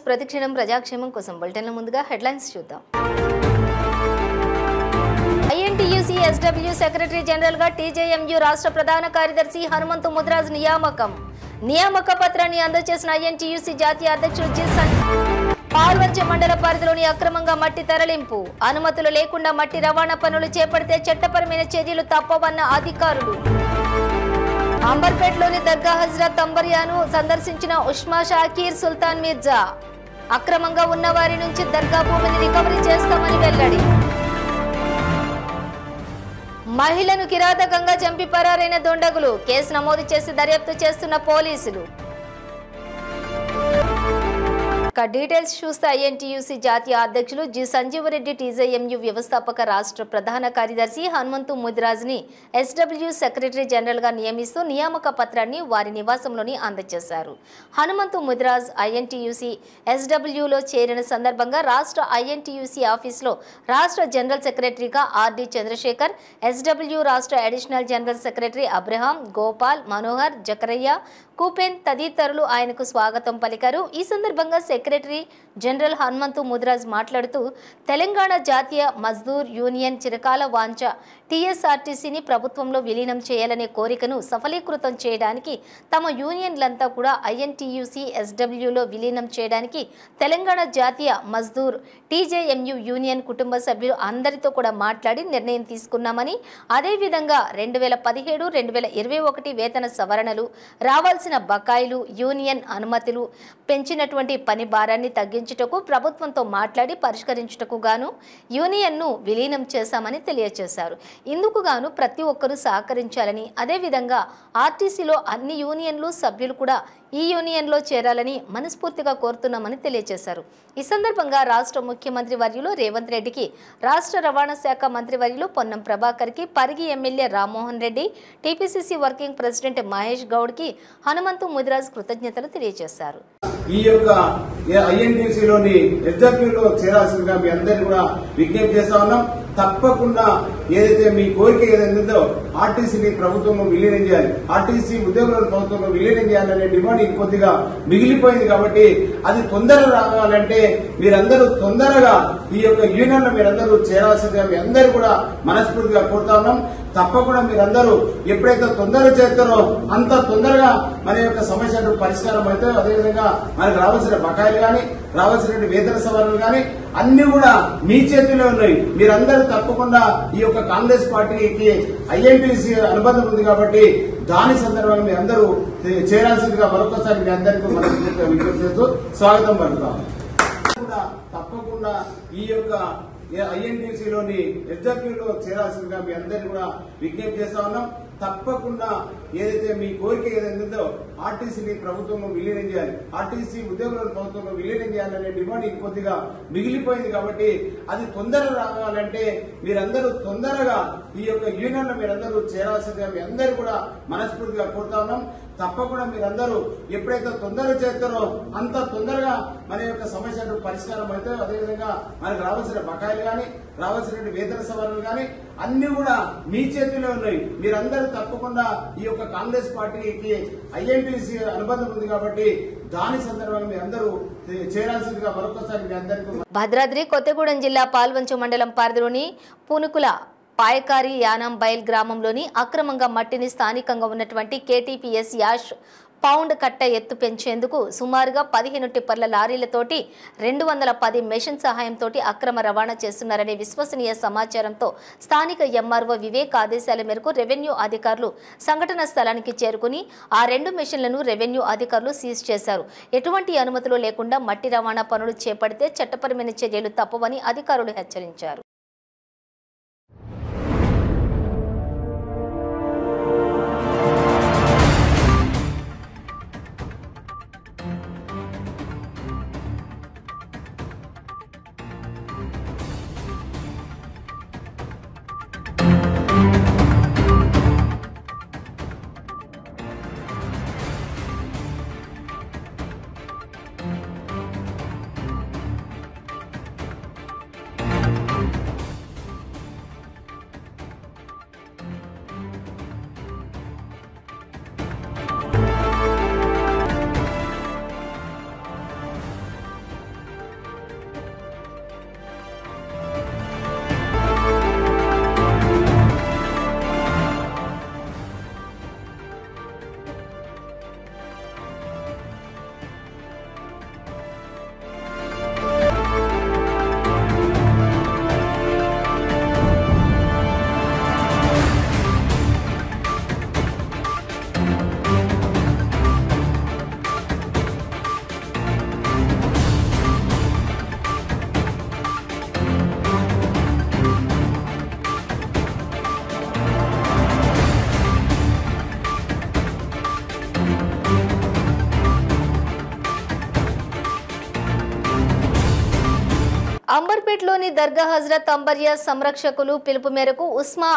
ప్రతిక్షణం ప్రజాక్షేమం కోసం బులెటిన్ల ముందుగా హెడ్లైన్స్ చూద్దాం. INTUC SW సెక్రటరీ జనరల్ గా TJMU రాష్ట్ర ప్రధాన కార్యదర్శి హనుమంతు ముదిరాజ్ నియామకం. నియామక పత్రాన్ని అందజేసిన INTUC జాతీయ అధ్యక్షుడు జి. పాల్వంచ మండల పరిధిలోని అక్రమంగా మట్టి తరలింపు, అనుమతులు లేకుండా మట్టి రవాణా పనులు చేపడితే చట్టపరమైన చర్యలు తప్పవన్న అధికారులు. అంబర్పేటలోని దర్గా హజ్రత్ అంబర్యాను సందర్శించిన ఉస్మా షాకీర్ సుల్తాన్ మిర్జా. అక్రమంగా ఉన్న వారి నుంచి దర్గా భూమిని రికవరీ చేస్తామని వెల్లడి. మహిళను కిరాతకంగా చంపి పరారైన దుండగులు, కేసు నమోదు చేసి దర్యాప్తు చేస్తున్న పోలీసులు. డీటెయిల్స్ చూస్తే INTUC జాతీయ అధ్యక్షులు జి. సంజీవరెడ్డి TJMU వ్యవస్థాపక రాష్ట్ర ప్రధాన కార్యదర్శి హనుమంతు ముదిరాజ్ ని SW సెక్రటరీ జనరల్ గా నియమిస్తూ నియామక పత్రాన్ని వారి నివాసంలోని అందజేశారు. హనుమంతు ముదిరాజ్ INTUC SWలో చేరిన సందర్భంగా రాష్ట్ర INTUC ఆఫీసులో రాష్ట్ర జనరల్ సెక్రటరీగా RD చంద్రశేఖర్, SW రాష్ట్ర additional general secretary Abraham, Gopal, Manohar, Jakarayya, coupon తదితరులు ఆయనకు స్వాగతం పలికారు. ఈ సందర్భంగా సెక్రటరీ జనరల్ హనుమంతు ముదిరాజ్ మాట్లాడుతూ తెలంగాణ జాతీయ మజ్దూర్ యూనియన్ చిరకాల వాంఛ TSRTCని ప్రభుత్వంలో విలీనం చేయాలనే కోరికను సఫలీకృతం చేయడానికి తమ యూనియన్లంతా కూడా INTUC SWలో విలీనం చేయడానికి తెలంగాణ జాతీయ మజ్దూర్ TJMU యూనియన్ కుటుంబ సభ్యులు అందరితో కూడా మాట్లాడి నిర్ణయం తీసుకున్నామని, అదేవిధంగా 2017, 2021 వేతన సవరణలు, రావాల్సిన బకాయిలు, యూనియన్ అనుమతులు, పెంచినటువంటి పని భారాన్ని తగ్గించుటకు ప్రభుత్వంతో మాట్లాడి పరిష్కరించుటకు గాను యూనియన్ను విలీనం చేశామని తెలియజేశారు. ఇందుకు గాను ప్రతి ఒక్కరూ సహకరించాలని, అదేవిధంగా RTCలో అన్ని యూనియన్లు సభ్యులు కూడా ఈ యూనియన్లో చేరాలని మనస్ఫూర్తిగా కోరుతున్నామని తెలియజేశారు. ఈ సందర్భంగా రాష్ట్ర ముఖ్యమంత్రి వర్యులు రేవంత్ రెడ్డికి, రాష్ట్ర రవాణా శాఖ మంత్రి వర్యులు పొన్నం ప్రభాకర్కి, Parigi MLA Rammohan Reddy, TPCC working president Mahesh గౌడ్కి హనుమంతు ముదిరాజ్ కృతజ్ఞతలు తెలియజేశారు. ఈ యొక్క INTUCలోని SWలో చేరాల్సిందిగా మీ అందరినీ కూడా విజ్ఞప్తి చేస్తా ఉన్నాం. తప్పకుండా ఏదైతే మీ కోరిక ఏదైందో RTCని ప్రభుత్వంలో విలీనం చేయాలి, RTC ఉద్యోగులను ప్రభుత్వంలో విలీనం చేయాలనే డిమాండ్ ఇంకొద్దిగా మిగిలిపోయింది. కాబట్టి అది తొందరగా రావాలంటే మీరందరూ తొందరగా ఈ యొక్క యూనియన్లో మీరందరూ చేరాల్సిందిగా మీ అందరూ కూడా మనస్ఫూర్తిగా కోరుతా ఉన్నాం. తప్పకుండా మీరందరూ ఎప్పుడైతే తొందరగా చేస్తారో అంత తొందరగా మన యొక్క సమస్యలు పరిష్కారం అవుతాయి. అదేవిధంగా మనకు రావాల్సిన బకాయిలు కానీ, రావాల్సిన వేతన సవరణలు కానీ అన్ని కూడా మీ చేతిలో ఉన్నాయి. మీరందరూ తప్పకుండా ఈ యొక్క కాంగ్రెస్ పార్టీకి INTUC అనుబంధం ఉంది కాబట్టి దాని సందర్భంగా మీ అందరూ చేరాల్సిందిగా మరొకసారి మీ అందరికీ మనస్ఫూర్తిగా విజ్ఞప్తి చేస్తూ స్వాగతం పలుకుతాం. తప్పకుండా ఈ యొక్క INTUCలోని SWలో చేరాల్సిందిగా మీ అందరినీ కూడా విజ్ఞప్తి చేస్తా ఉన్నాం. తప్పకుండా ఏదైతే మీ కోరిక ఏదైందో RTCని ప్రభుత్వంలో విలీనం చేయాలి, RTC ఉద్యోగులను ప్రభుత్వంలో విలీనం చేయాలనే డిమాండ్ ఇంకొద్దిగా మిగిలిపోయింది. కాబట్టి అది తొందరగా రావాలంటే మీరందరూ తొందరగా ఈ యొక్క యూనియన్లో మీరందరూ చేరాల్సిందిగా మీ అందరూ కూడా మనస్ఫూర్తిగా కోరుతా ఉన్నాం. తప్పకుండా మీరందరూ ఎప్పుడైతే తొందరగా చేస్తారో అంత తొందరగా మన యొక్క సమస్యలు పరిష్కారం అవుతాయి. అదేవిధంగా మనకు రావాల్సిన బకాయిలు కానీ, రావాల్సిన వేతన సవరణలు కానీ అన్ని కూడా మీ చేతిలో ఉన్నాయి. మీరందరూ తప్పకుండా ఈ యొక్క కాంగ్రెస్ పార్టీకి INTUC అనుబంధం ఉంది కాబట్టి దాని సందర్భంగా మీ అందరూ చేరాల్సిందిగా మరొకసారి మీ అందరికీ. భద్రాద్రి కొత్తగూడెం జిల్లా పాల్వంచ మండలం పరిధిలోని పునుకుల పాయకారి యానం బైల్ గ్రామంలోని అక్రమంగా మట్టిని స్థానికంగా ఉన్నటువంటి KTPS యాష్ పౌండ్ కట్ట ఎత్తు పెంచేందుకు సుమారుగా 15 టిప్పర్ల లారీలతోటి 210 మెషిన్ సహాయంతో అక్రమ రవాణా చేస్తున్నారనే విశ్వసనీయ సమాచారంతో స్థానిక MRO వివేక్ ఆదేశాల మేరకు రెవెన్యూ అధికారులు సంఘటన స్థలానికి చేరుకుని ఆ 2 మెషిన్లను రెవెన్యూ అధికారులు సీజ్ చేశారు. ఎటువంటి అనుమతులు లేకుండా మట్టి రవాణా పనులు చేపడితే చట్టపరమైన చర్యలు తప్పవని అధికారులు హెచ్చరించారు. అంబర్పేటలోని దర్గా హజరత్ అంబర్య సంరక్షకులు పిలుపు మేరకు ఉస్మా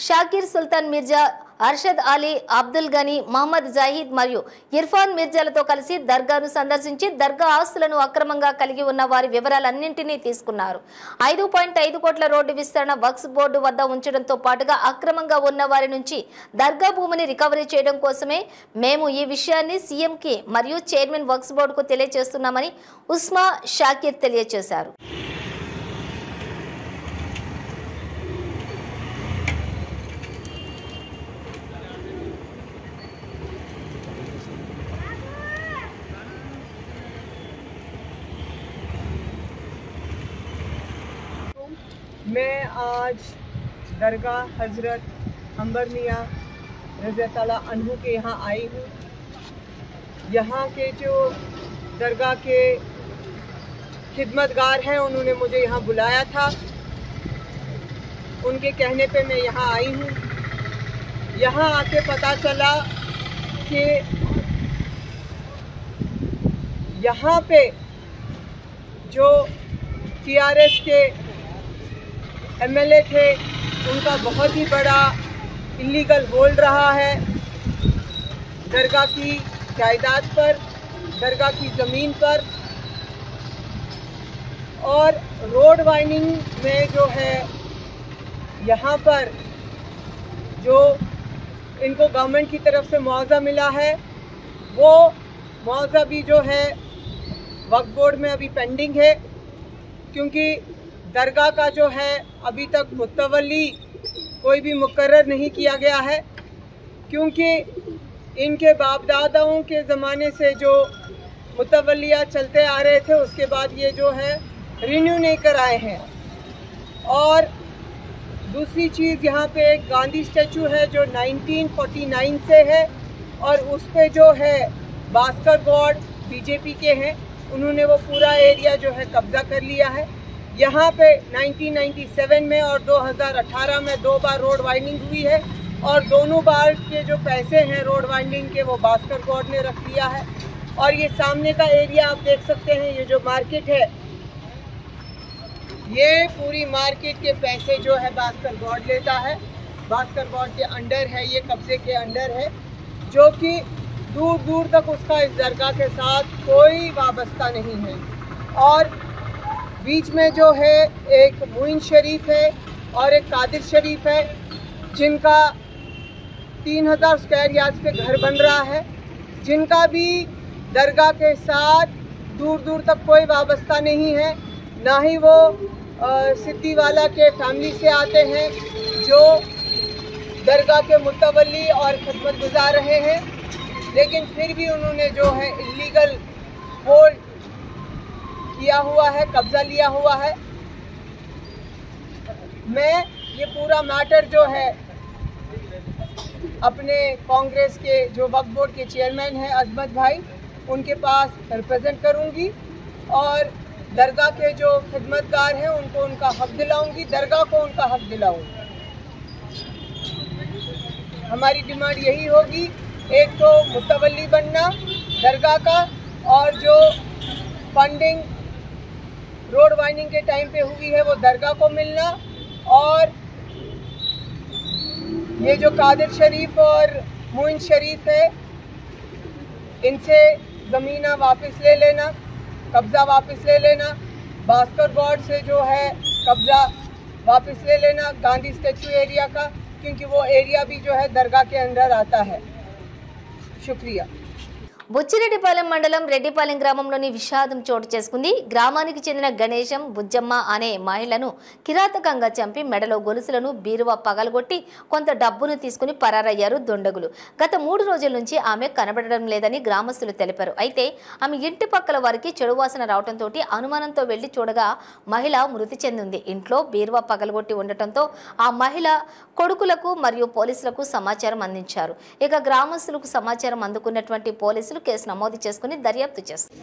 షాకీర్ సుల్తాన్ మిర్జా అర్షద్ అలీ అబ్దుల్ గనీ మహమ్మద్ జాహిద్ మరియు ఇర్ఫాన్ మిర్జాలతో కలిసి దర్గాను సందర్శించి దర్గా ఆస్తులను అక్రమంగా కలిగి ఉన్న వారి వివరాలన్నింటినీ తీసుకున్నారు. 5.5 కోట్ల రోడ్డు విస్తరణ వక్ఫ్ బోర్డు వద్ద ఉంచడంతో పాటుగా అక్రమంగా ఉన్న వారి నుంచి దర్గా భూమిని రికవరీ చేయడం కోసమే మేము ఈ విషయాన్ని సీఎంకి మరియు చైర్మన్ వక్ఫ్ బోర్డుకు తెలియజేస్తున్నామని ఉస్మా షాకీర్ తెలియజేశారు. मैं आज दरगाह हज़रत अंबर मियाँ रज़ी ताला अन्हु के यहाँ आई हूँ। यहाँ के जो दरगाह के खिदमतगार हैं उन्होंने मुझे यहाँ बुलाया था, उनके कहने पे मैं यहाँ आई हूँ। यहाँ आके पता चला कि यहाँ पे जो TRS के MLA थे उनका बहुत ही बड़ा इलीगल होल्ड रहा है दरगाह की जायदाद पर, दरगाह की ज़मीन पर। और रोड वाइनिंग में जो है यहाँ पर जो इनको गवर्नमेंट की तरफ से मुआवजा मिला है वो मुआवजा भी जो है वक्फ बोर्ड में अभी पेंडिंग है, क्योंकि दरगाह का जो है अभी तक मुतवल्ली कोई भी मुकर्रर नहीं किया गया है, क्योंकि इनके बाप दादाओं के ज़माने से जो मुतवल्लियाँ चलते आ रहे थे उसके बाद ये जो है रिन्यू नहीं कराए हैं। और दूसरी चीज़ यहाँ पे एक गांधी स्टैचू है जो 1949 से है और उस पे जो है भास्कर गौड़ बीजेपी के हैं, उन्होंने वो पूरा एरिया जो है कब्जा कर लिया है। यहाँ पे 1997 में और 2018 में 2 बार रोड वाइंडिंग हुई है और दोनों बार के जो पैसे हैं रोड वाइंडिंग के वो भास्कर गौड़ ने रख लिया है। और ये सामने का एरिया आप देख सकते हैं, ये जो मार्केट है ये पूरी मार्केट के पैसे जो है भास्कर गौड़ लेता है, भास्कर गौड़ के अंडर है, ये कब्जे के अंडर है, जो कि दूर दूर तक उसका इस दरगाह के साथ कोई वाबस्ता नहीं है। और बीच में जो है एक मोइन शरीफ है और एक कादिर शरीफ है, जिनका 3000 स्क्वायर यार्ड पे घर बन रहा है, जिनका भी दरगाह के साथ दूर दूर तक कोई वाबस्ता नहीं है, ना ही वो सिद्दीवाला के फैमिली से आते हैं जो दरगाह के मुतवल्ली और खिदमत गुजार रहे हैं, लेकिन फिर भी उन्होंने जो है इलीगल होल्ड किया हुआ है, कब्जा लिया हुआ है। मैं ये पूरा मैटर जो है अपने कांग्रेस के जो वक्फ बोर्ड के चेयरमैन हैं अजमत भाई, उनके पास रिप्रेजेंट करूंगी और दरगाह के जो खिदमतगार हैं उनको उनका हक दिलाऊंगी, दरगाह को उनका हक दिलाऊंगी। हमारी डिमांड यही होगी, एक तो मुतवल्ली बनना दरगाह का, और जो फंडिंग रोड वाइंडिंग के टाइम पे हुई है वो दरगाह को मिलना, और ये जो कादिर शरीफ और मोइन शरीफ है इनसे ज़मीना वापस ले लेना, कब्ज़ा वापस ले लेना, भास्कर गौड़ से जो है कब्ज़ा वापस ले लेना गांधी स्टैचू एरिया का, क्योंकि वो एरिया भी जो है दरगाह के अंदर आता है। शुक्रिया। బుచ్చిరెడ్డిపాలెం మండలం రెడ్డిపాలెం గ్రామంలోని విషాదం చోటు చేసుకుంది. గ్రామానికి చెందిన గణేశం బుజ్జమ్మ అనే మహిళను కిరాతకంగా చంపి మెడలో గొలుసులను బీరువా పగలగొట్టి కొంత డబ్బును తీసుకుని పరారయ్యారు దుండగులు. గత 3 రోజుల నుంచి ఆమె కనబడడం లేదని గ్రామస్తులు తెలిపారు. అయితే ఆమె ఇంటి పక్కల వారికి చెడు వాసన రావడంతో అనుమానంతో వెళ్లి చూడగా మహిళ మృతి చెందింది. ఇంట్లో బీరువా పగలగొట్టి ఉండటంతో ఆ మహిళ కొడుకులకు మరియు పోలీసులకు సమాచారం అందించారు. ఇక గ్రామస్తులకు సమాచారం అందుకున్నటువంటి పోలీసులు కేసు నమోదు చేసుకుని దర్యాప్తు చేస్తారు.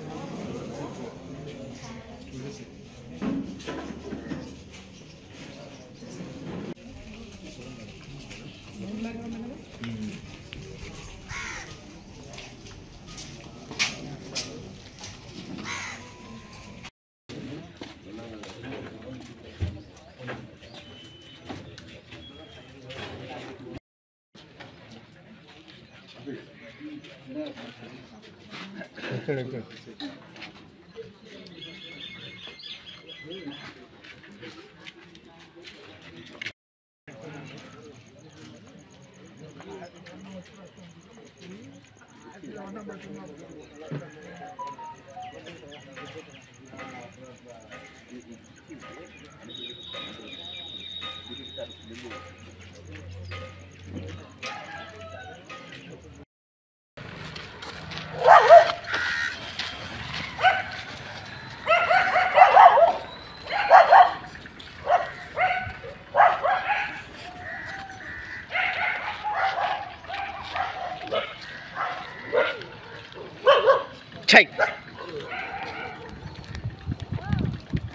Take.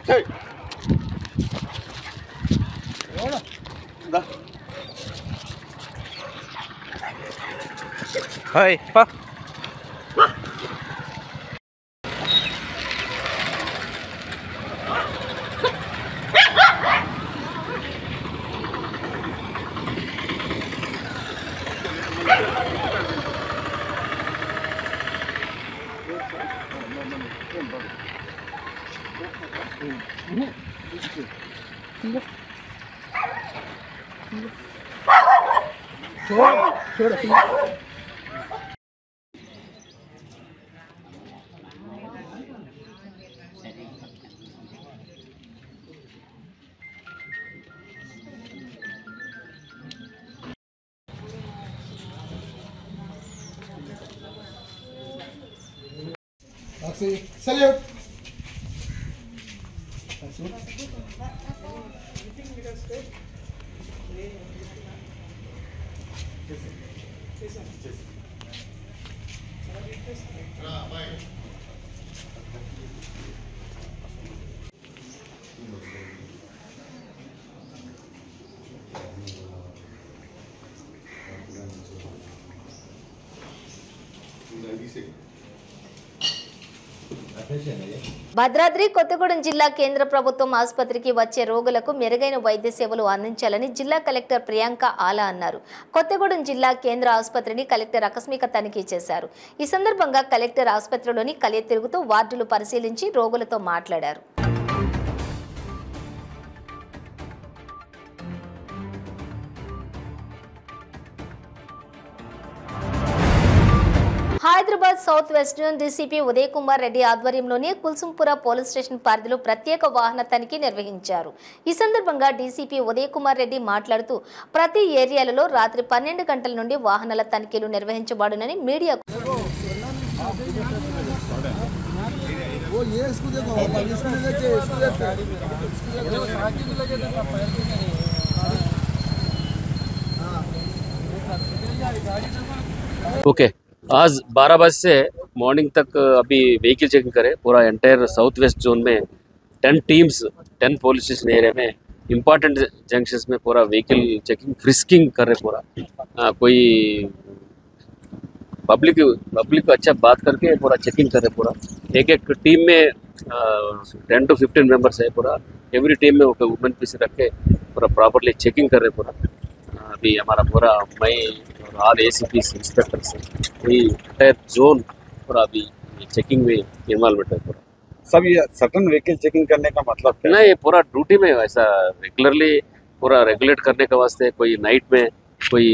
Take. Hi, pa. Salute. Bhadradri Kothagudem జిల్లా కేంద్ర ప్రభుత్వం ఆసుపత్రికి వచ్చే రోగులకు మెరుగైన వైద్య సేవలు అందించాలని జిల్లా కలెక్టర్ ప్రియాంక ఆలా అన్నారు. కొత్తగూడెం జిల్లా కేంద్ర ఆసుపత్రిని కలెక్టర్ ఆకస్మిక తనిఖీ చేశారు. ఈ సందర్భంగా కలెక్టర్ ఆసుపత్రిలోని కలియ తిరుగుతూ వార్డులు పరిశీలించి రోగులతో మాట్లాడారు. Hyderabad south west zone DCP Uday Kumar Reddy ఆధ్వర్యంలోని కుల్సుంపుర పోలీస్ స్టేషన్ పరిధిలో ప్రత్యేక వాహన తనిఖీ నిర్వహించారు. ఈ సందర్భంగా డీసీపీ ఉదయ్ కుమార్ రెడ్డి మాట్లాడుతూ ప్రతి ఏరియాలలో రాత్రి 12 గంటల నుండి వాహనాల తనిఖీలు నిర్వహించబడునని మీడియాకు ओके आज 12 बजे से मॉर्निंग तक अभी व्हीकल चेकिंग करे पूरा एंटायर साउथ वेस्ट जोन में 10 टीम्स 10 पुलिस स्टेशन एरिया में इम्पॉर्टेंट जंक्शंस में पूरा व्हीकल चेकिंग फ्रिस्किंग कर रहे पूरा कोई पब्लिक को अच्छा बात करके पूरा चेकिंग कर रहे पूरा एक टीम में 10 to 15 मेंबर्स है पूरा एवरी टीम में वुमेन पीस रख के पूरा प्रॉपरली चेकिंग कर रहे पूरा अभी हमारा पूरा मई all ACPs inspectors entire zone पूरा अभी चेकिंग में इन्वॉल्वमेंट है पूरा सब ये सटन व्हीकल चेकिंग करने का मतलब क्या नहीं पूरा ड्यूटी में ऐसा रेगुलरली पूरा रेगुलेट करने के वास्ते कोई नाइट में कोई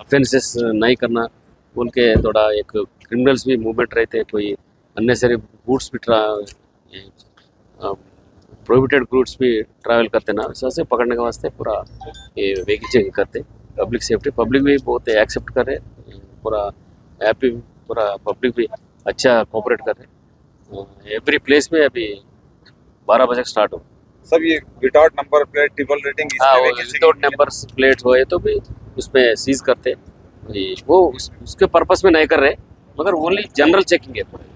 ऑफेंसेस नहीं करना उनके थोड़ा एक क्रिमिनल्स भी मूवमेंट रहते कोई अननेसरी गुड्स भी प्रोहिबिटेड गुड्स भी ट्रैवल करते ना वैसे से पकड़ने के वास्ते पूरा ये व्हीकल चेकिंग करते पब्लिक सेफ्टी पब्लिक भी बहुत एक्सेप्ट कर रहे पूरा हैप्पी पूरा पब्लिक भी अच्छा कोऑपरेट कर रहे एवरी प्लेस में अभी 12 बजे स्टार्ट हो सब ये without number plate triple rating without number plate हो तो भी उसमें सीज करते वो उसके पर्पस में नहीं कर रहे मगर ओनली जनरल चेकिंग है पूरा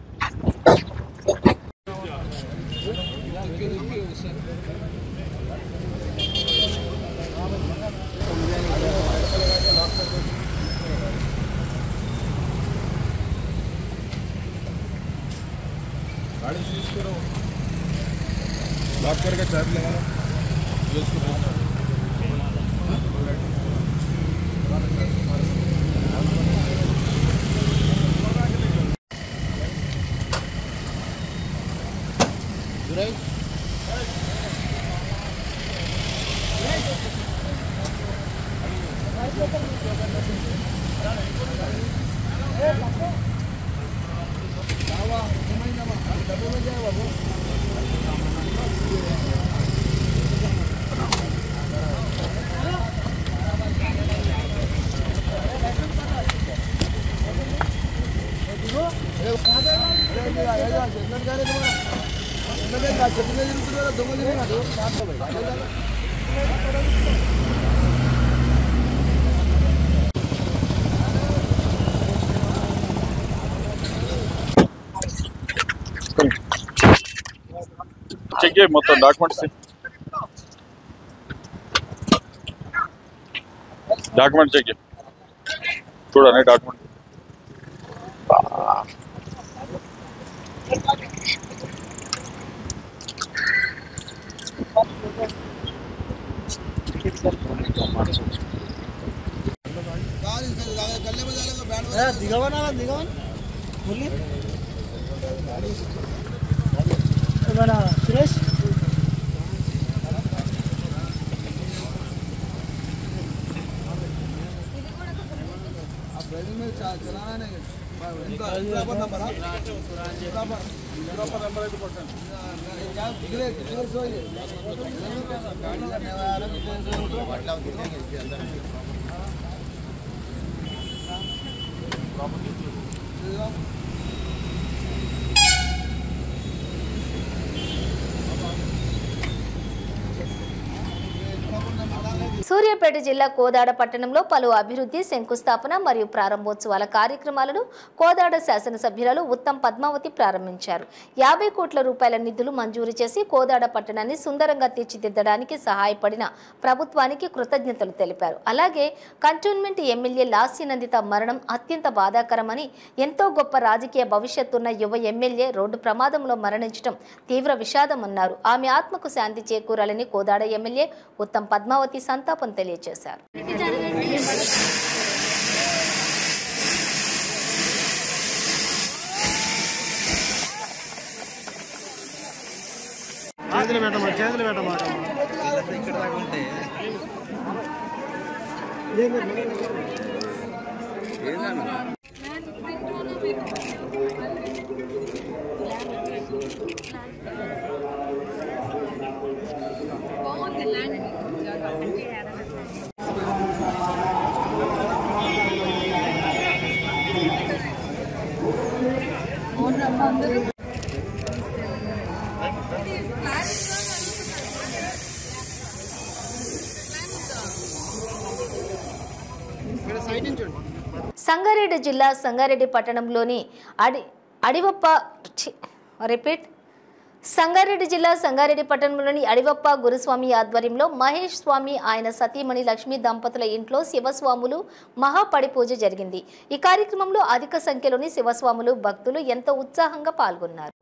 गाड़ी सीज करो लॉक करके चाबी लगा చెక్ చేయి మొత్తం డాక్యుమెంట్స్ చెక్ చేయి చూడండి డాక్యుమెంట్ सुरेश चलाना नहीं సూర్యాపేట జిల్లా కోదాడ పట్టణంలో పలు అభివృద్ధి శంకుస్థాపన మరియు ప్రారంభోత్సవాల కార్యక్రమాలను కోదాడ శాసనసభ్యురాలు ఉత్తమ్ పద్మావతి ప్రారంభించారు. 50 కోట్ల రూపాయల నిధులు మంజూరు చేసి కోదాడ పట్టణాన్ని సుందరంగా తీర్చిదిద్దడానికి సహాయపడిన ప్రభుత్వానికి కృతజ్ఞతలు తెలిపారు. అలాగే కంటోన్మెంట్ ఎమ్మెల్యే లాస్యనందిత మరణం అత్యంత బాధాకరమని, ఎంతో గొప్ప రాజకీయ భవిష్యత్తున్న యువ ఎమ్మెల్యే రోడ్డు ప్రమాదంలో మరణించడం తీవ్ర విషాదమన్నారు. ఆమె ఆత్మకు శాంతి చేకూరాలని కోదాడ ఎమ్మెల్యే ఉత్తమ్ పద్మావతి సంతాపం తెలియజేశారు. సంగారెడ్డి జిల్లా సంగారెడ్డి పట్టణంలోని సంగారెడ్డి జిల్లా సంగారెడ్డి పట్టణంలోని అడివప్ప గురుస్వామి ఆధ్వర్యంలో మహేష్ స్వామి ఆయన సతీమణి లక్ష్మీ దంపతుల ఇంట్లో శివస్వాములు మహాపడి పూజ జరిగింది. ఈ కార్యక్రమంలో అధిక సంఖ్యలోని శివస్వాములు భక్తులు ఎంతో ఉత్సాహంగా పాల్గొన్నారు.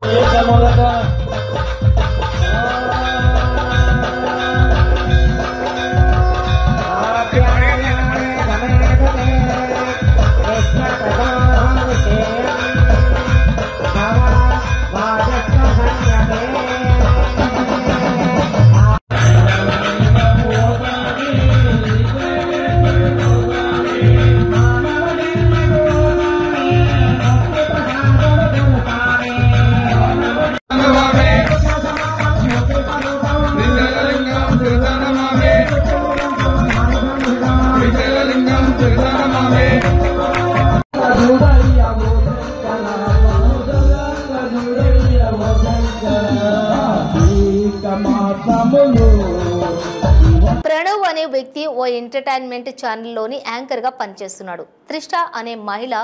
ప్రణవ్ అనే వ్యక్తి ఓ ఎంటర్టైన్మెంట్ ఛానల్లోని యాంకర్గా పనిచేస్తున్నాడు. త్రిష్ట అనే మహిళ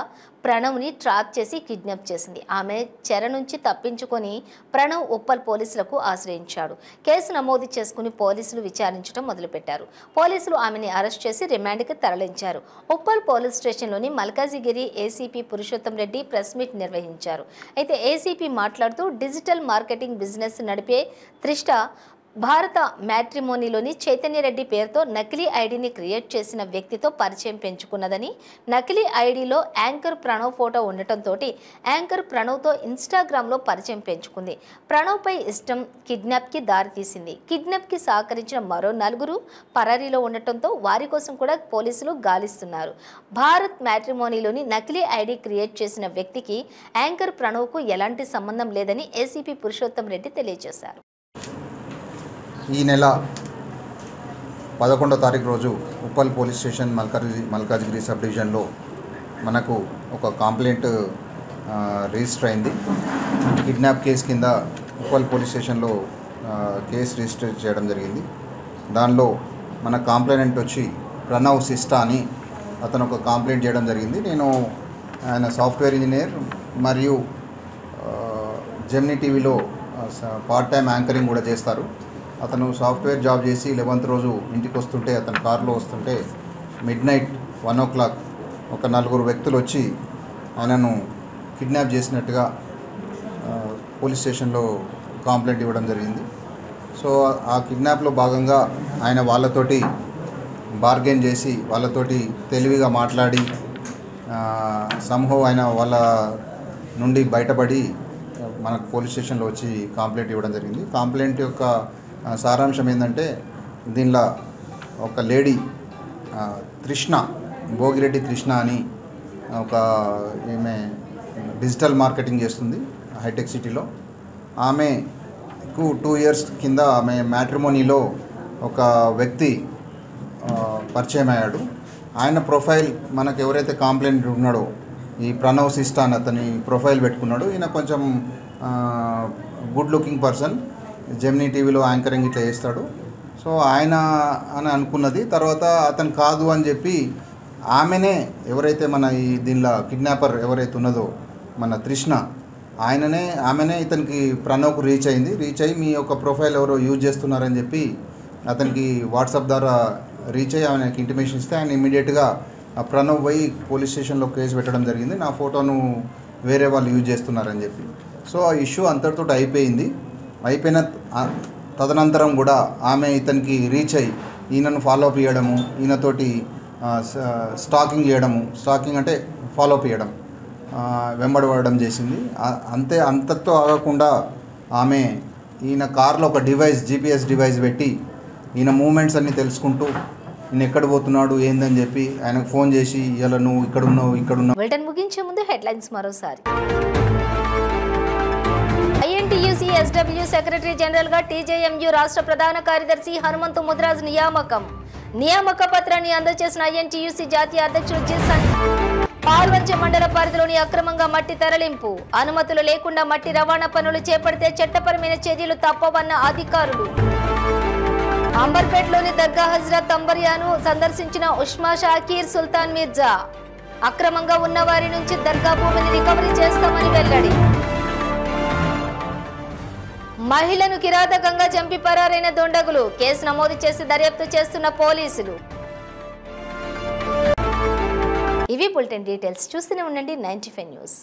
ప్రణవ్ని ట్రాక్ చేసి కిడ్నాప్ చేసింది. ఆమె చెర నుంచి తప్పించుకొని ప్రణవ్ ఉప్పల్ పోలీసులకు ఆశ్రయించాడు. కేసు నమోదు చేసుకుని పోలీసులు విచారించడం మొదలుపెట్టారు. పోలీసులు ఆమెని అరెస్ట్ చేసి రిమాండ్కి తరలించారు. ఉప్పల్ పోలీస్ స్టేషన్లోని Malkajgiri ACP Purushottam Reddy press meet నిర్వహించారు. అయితే ఏసీపీ మాట్లాడుతూ డిజిటల్ మార్కెటింగ్ బిజినెస్ నడిపే త్రిష్ట భారత మ్యాట్రిమోనీలోని చైతన్యరెడ్డి పేరుతో నకిలీ ఐడిని క్రియేట్ చేసిన వ్యక్తితో పరిచయం పెంచుకున్నదని, నకిలీ ఐడిలో యాంకర్ ప్రణవ్ ఫోటో ఉండటంతో యాంకర్ ప్రణవ్తో ఇన్స్టాగ్రామ్లో పరిచయం పెంచుకుంది. ప్రణవ్పై ఇష్టం కిడ్నాప్కి దారితీసింది. కిడ్నాప్కి సహకరించిన మరో 4 పరారీలో ఉండటంతో వారి కోసం కూడా పోలీసులు గాలిస్తున్నారు. భారత్ మ్యాట్రిమోనీలోని నకిలీ ఐడి క్రియేట్ చేసిన వ్యక్తికి యాంకర్ ప్రణవ్కు ఎలాంటి సంబంధం లేదని ఏసీపీ పురుషోత్తం రెడ్డి తెలియజేశారు. ఈ నెల 11వ తారీఖు రోజు Uppal police station Malkajgiri sub డివిజన్లో మనకు ఒక కంప్లైంట్ రిజిస్టర్ అయింది. కిడ్నాప్ కేసు కింద ఉప్పల్ పోలీస్ స్టేషన్లో కేసు రిజిస్టర్ చేయడం జరిగింది. దానిలో మన కంప్లైంట్ వచ్చి ప్రణవ్ సిస్టా అని అతను ఒక కంప్లైంట్ చేయడం జరిగింది. నేను ఆయన సాఫ్ట్వేర్ ఇంజనీర్ మరియు జెమినీ టీవీలో పార్ట్ టైం యాంకరింగ్ కూడా చేస్తారు. అతను సాఫ్ట్వేర్ జాబ్ చేసి 11వ రోజు ఇంటికి వస్తుంటే, అతను కారులో వస్తుంటే మిడ్నైట్ 1 o'clock ఒక 4 వ్యక్తులు వచ్చి ఆయనను కిడ్నాప్ చేసినట్టుగా పోలీస్ స్టేషన్లో కంప్లైంట్ ఇవ్వడం జరిగింది. సో ఆ కిడ్నాప్లో భాగంగా ఆయన వాళ్ళతోటి బార్గెన్ చేసి వాళ్ళతోటి తెలివిగా మాట్లాడి సంహవ్ ఆయన వాళ్ళ నుండి బయటపడి మనకు పోలీస్ స్టేషన్లో వచ్చి కంప్లైంట్ ఇవ్వడం జరిగింది. కంప్లైంట్ యొక్క సారాంశం ఏంటంటే, దీనిలో ఒక లేడీ తృష్ణ, భోగిరెడ్డి తృష్ణ అని ఒక ఈమె డిజిటల్ మార్కెటింగ్ చేస్తుంది హైటెక్ సిటీలో. ఆమెకు 2 years కింద ఆమె మ్యాట్రిమోనీలో ఒక వ్యక్తి పరిచయం అయ్యాడు. ఆయన ప్రొఫైల్ మనకు ఎవరైతే కంప్లైంట్ ఉన్నాడో ఈ ప్రణవ్ సిస్టా అని అతని ప్రొఫైల్ పెట్టుకున్నాడు. ఈయన కొంచెం గుడ్ లుకింగ్ పర్సన్, జెమినీ టీవీలో యాంకరింగ్ ఇట్లా చేస్తాడు. సో ఆయన అని అనుకున్నది. తర్వాత అతను కాదు అని చెప్పి ఆమెనే, ఎవరైతే మన ఈ దీనిలో కిడ్నాపర్ ఎవరైతే ఉన్నదో మన తృష్ణ, ఆమెనే ఇతనికి ప్రణవ్కు రీచ్ అయ్యి మీ యొక్క ప్రొఫైల్ ఎవరో యూజ్ చేస్తున్నారని చెప్పి అతనికి వాట్సాప్ ద్వారా రీచ్ అయ్యి ఆయనకి ఇంటిమేషన్ ఇస్తే ఆయన ఇమీడియట్గా ప్రణవ్ పోయి పోలీస్ స్టేషన్లో కేసు పెట్టడం జరిగింది. నా ఫోటోను వేరే వాళ్ళు యూజ్ చేస్తున్నారని చెప్పి. సో ఆ ఇష్యూ అంతటితో అయిపోయిన తదనంతరం కూడా ఆమె ఇతనికి రీచ్ అయ్యి ఈయనను ఫాలో అప్ చేయడము, ఈయనతోటి స్టాకింగ్ చేయడము, స్టాకింగ్ అంటే ఫాలో అప్ చేయడం, వెంబడబడడం చేసింది. అంతతో ఆగకుండా ఆమె ఈయన కార్లో ఒక GPS డివైస్ పెట్టి ఈయన మూమెంట్స్ అన్నీ తెలుసుకుంటూ ఈయన ఎక్కడ పోతున్నాడు ఏందని చెప్పి ఆయనకు ఫోన్ చేసి ఇలా నువ్వు ఇక్కడున్నావు. బులెటిన్ ముగించే ముందు హెడ్లైన్స్ మరోసారి. INTUC SW సెక్రటరీ జనరల్గా TJMU రాష్ట్ర ప్రధాన కార్యదర్శి హనుమంతు ముదిరాజ్ నియామక పత్రాన్ని అందజేసిన INTUC జాతీయ అధ్యక్షుడు పాల్వంచ మండల పరిధిలోని అక్రమంగా మట్టి తరలింపు, అనుమతులు లేకుండా మట్టి రవాణా పనులు చేపడితే చట్టపరమైన చర్యలు తప్పవన్న అధికారులు. అంబర్పేటలోని దర్గా హజ్రత్ అంబర్యాను సందర్శించిన ఉస్మా షాకీర్ సుల్తాన్ మిర్జా, అక్రమంగా ఉన్న వారి నుంచి దర్గా భూమిని రికవరీ చేస్తామని వెల్లడి. మహిళను కిరాతకంగా చంపి పరారైన దుండగులు, కేసు నమోదు చేసి దర్యాప్తు చేస్తున్న పోలీసులు. ఇవి బులెటిన్ డీటెయిల్స్. చూస్తూనే ఉండండి 95 న్యూస్.